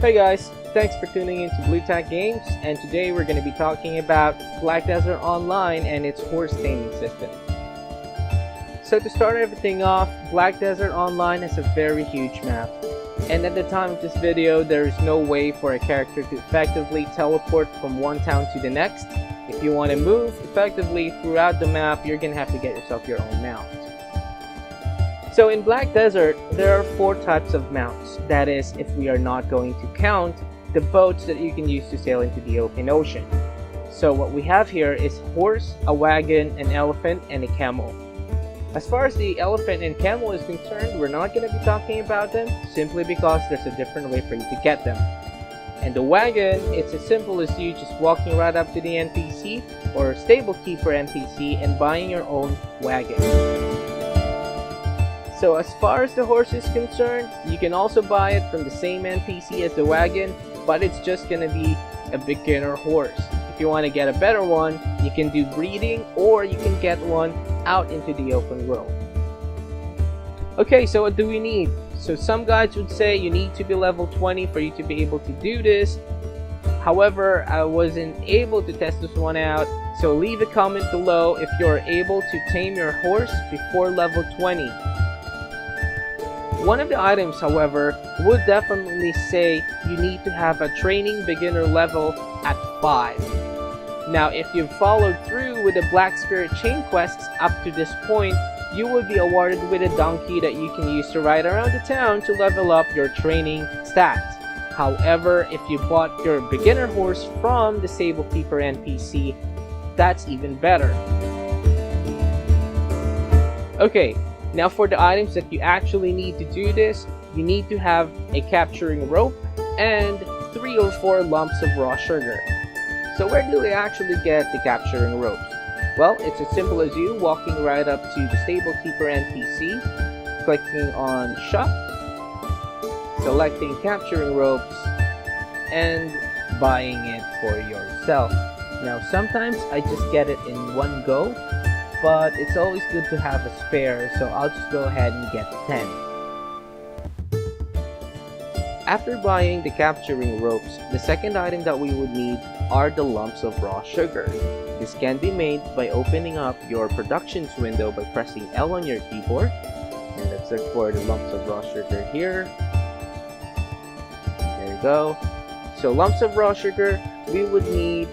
Hey guys, thanks for tuning into Blue Tack Games, and today we're going to be talking about Black Desert Online and its horse taming system. So to start everything off, Black Desert Online has a very huge map, and at the time of this video there is no way for a character to effectively teleport from one town to the next. If you want to move effectively throughout the map, you're going to have to get yourself your own mount. So in Black Desert, there are 4 types of mounts. That is, if we are not going to count the boats that you can use to sail into the open ocean. So what we have here is horse, a wagon, an elephant, and a camel. As far as the elephant and camel is concerned, we're not going to be talking about them simply because there's a different way for you to get them. And the wagon, it's as simple as you just walking right up to the NPC or stable keeper NPC and buying your own wagon. So as far as the horse is concerned, you can also buy it from the same NPC as the wagon, but it's just gonna be a beginner horse. If you want to get a better one, you can do breeding, or you can get one out into the open world. Okay, so what do we need? So some guides would say you need to be level 20 for you to be able to do this. However, I wasn't able to test this one out, so leave a comment below if you're able to tame your horse before level 20. One of the items, however, would definitely say you need to have a training beginner level at 5. Now, if you've followed through with the Black Spirit chain quests up to this point, you will be awarded with a donkey that you can use to ride around the town to level up your training stats. However, if you bought your beginner horse from the Stable Keeper NPC, that's even better. Okay. Now for the items that you actually need to do this, you need to have a capturing rope and 3 or 4 lumps of raw sugar. So where do we actually get the capturing ropes? Well, it's as simple as you walking right up to the Stable Keeper NPC, clicking on shop, selecting capturing ropes, and buying it for yourself. Now sometimes I just get it in one go, but it's always good to have a spare, so I'll just go ahead and get 10. After buying the capturing ropes, the second item that we would need are the lumps of raw sugar. This can be made by opening up your productions window by pressing L on your keyboard. And let's look for the lumps of raw sugar here. There you go. So lumps of raw sugar, we would need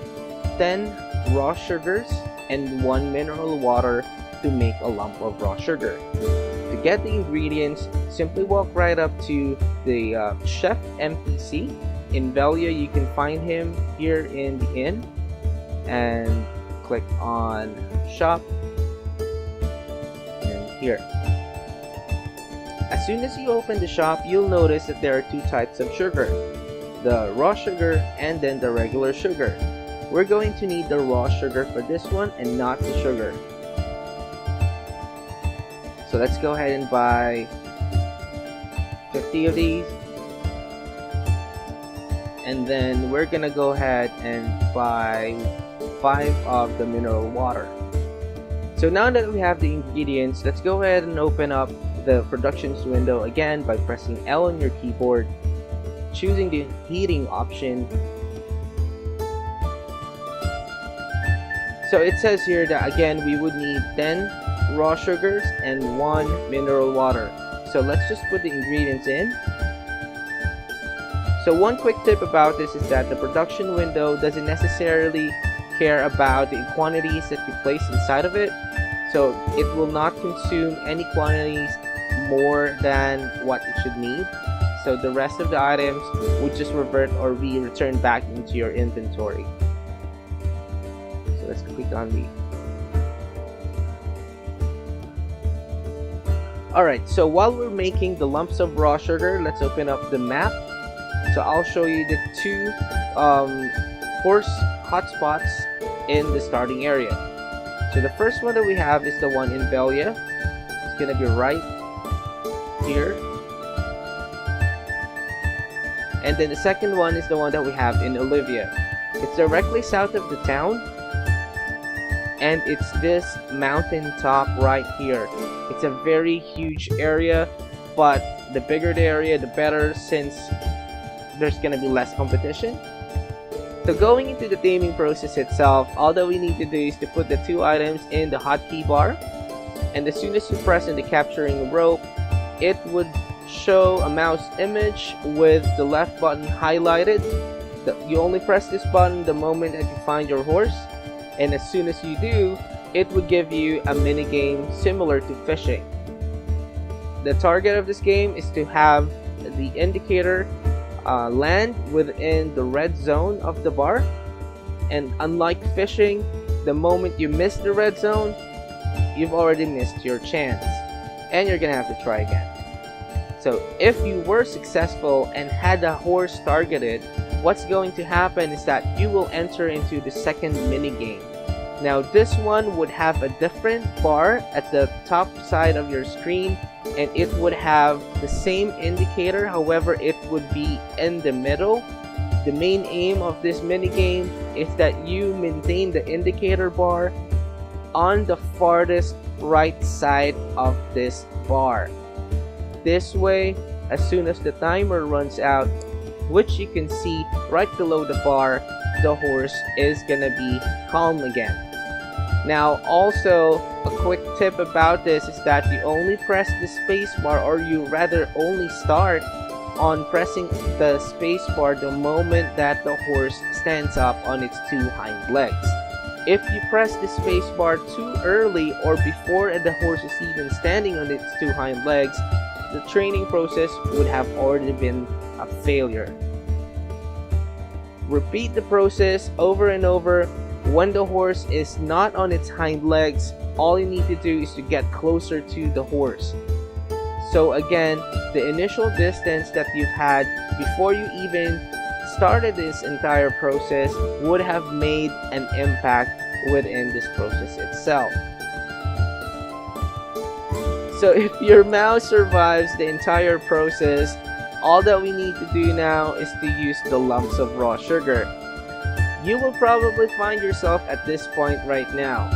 10 raw sugars and 1 mineral water to make a lump of raw sugar. To get the ingredients, simply walk right up to the chef NPC. In Velia, you can find him here in the inn, and click on shop and here. As soon as you open the shop, you'll notice that there are 2 types of sugar, the raw sugar and then the regular sugar. We're going to need the raw sugar for this one and not the sugar. So let's go ahead and buy 50 of these. And then we're gonna go ahead and buy 5 of the mineral water. So now that we have the ingredients, let's go ahead and open up the productions window again by pressing L on your keyboard, choosing the heating option. So it says here that again we would need 10 raw sugars and 1 mineral water. So let's just put the ingredients in. So one quick tip about this is that the production window doesn't necessarily care about the quantities that you place inside of it. So it will not consume any quantities more than what it should need. So the rest of the items would just revert or be returned back into your inventory. Let's click on the. Alright, so while we're making the lumps of raw sugar, let's open up the map. So I'll show you the 2 horse hotspots in the starting area. So the first one that we have is the one in Velia. It's gonna be right here. And then the second one is the one that we have in Olivia. It's directly south of the town. and it's this mountain top right here. It's a very huge area, but the bigger the area, the better, since there's gonna be less competition. So going into the taming process itself, all that we need to do is to put the 2 items in the hotkey bar, and as soon as you press in the capturing rope, it would show a mouse image with the left button highlighted. You only press this button the moment that you find your horse, and as soon as you do, it would give you a mini game similar to fishing. The target of this game is to have the indicator land within the red zone of the bar, and unlike fishing, the moment you miss the red zone, you've already missed your chance and you're gonna have to try again. So if you were successful and had a horse targeted, what's going to happen is that you will enter into the second mini game. Now this one would have a different bar at the top side of your screen, and it would have the same indicator, however it would be in the middle. The main aim of this mini game is that you maintain the indicator bar on the farthest right side of this bar. This way, as soon as the timer runs out, which you can see right below the bar, the horse is gonna be calm again. Now also, a quick tip about this is that you only press the space bar, or you rather only start on pressing the space bar the moment that the horse stands up on its 2 hind legs. If you press the space bar too early or before the horse is even standing on its 2 hind legs, the training process would have already been a failure. Repeat the process over and over. When the horse is not on its hind legs, all you need to do is to get closer to the horse. So again, the initial distance that you've had before you even started this entire process would have made an impact within this process itself. So if your mouse survives the entire process, all that we need to do now is to use the lumps of raw sugar. You will probably find yourself at this point right now.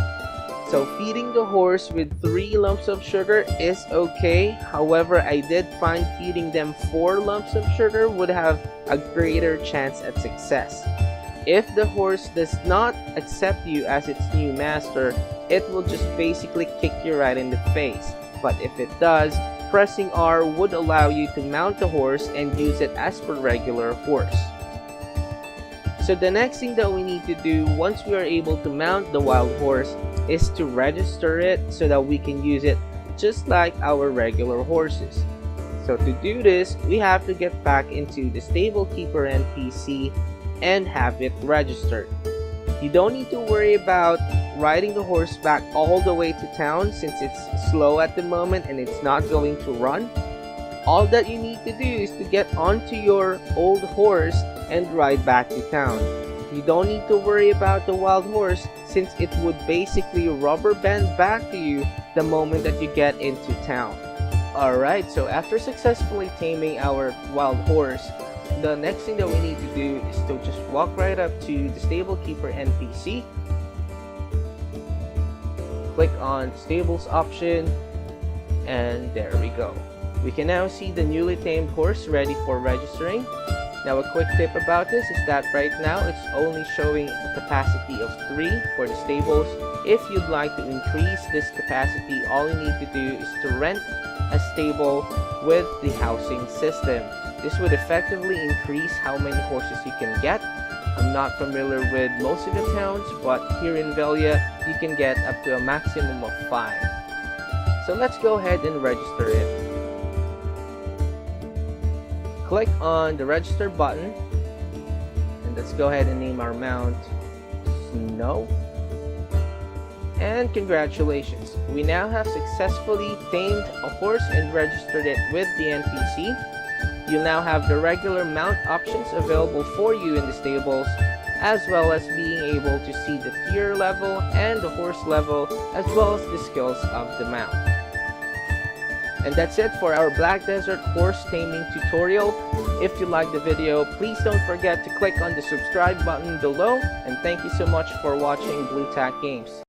So feeding the horse with 3 lumps of sugar is okay. However, I did find feeding them 4 lumps of sugar would have a greater chance at success. If the horse does not accept you as its new master, it will just basically kick you right in the face. But if it does, pressing R would allow you to mount the horse and use it as per regular horse. So the next thing that we need to do once we are able to mount the wild horse is to register it so that we can use it just like our regular horses. So to do this, we have to get back into the stable keeper NPC and have it registered. You don't need to worry about riding the horse back all the way to town since it's slow at the moment and it's not going to run. All that you need to do is to get onto your old horse and ride back to town. You don't need to worry about the wild horse since it would basically rubber band back to you the moment that you get into town. Alright, so after successfully taming our wild horse, the next thing that we need to do is to just walk right up to the stable keeper NPC, click on stables option, and there we go. We can now see the newly tamed horse ready for registering. Now a quick tip about this is that right now it's only showing a capacity of 3 for the stables. If you'd like to increase this capacity, all you need to do is to rent a stable with the housing system. This would effectively increase how many horses you can get. I'm not familiar with most of the towns, but here in Velia, you can get up to a maximum of 5. So let's go ahead and register it. Click on the register button, and let's go ahead and name our mount Snow. And congratulations, we now have successfully tamed a horse and registered it with the NPC. You'll now have the regular mount options available for you in the stables, as well as being able to see the tier level and the horse level, as well as the skills of the mount. And that's it for our Black Desert horse taming tutorial. If you liked the video, please don't forget to click on the subscribe button below, and thank you so much for watching Blue Tack Games.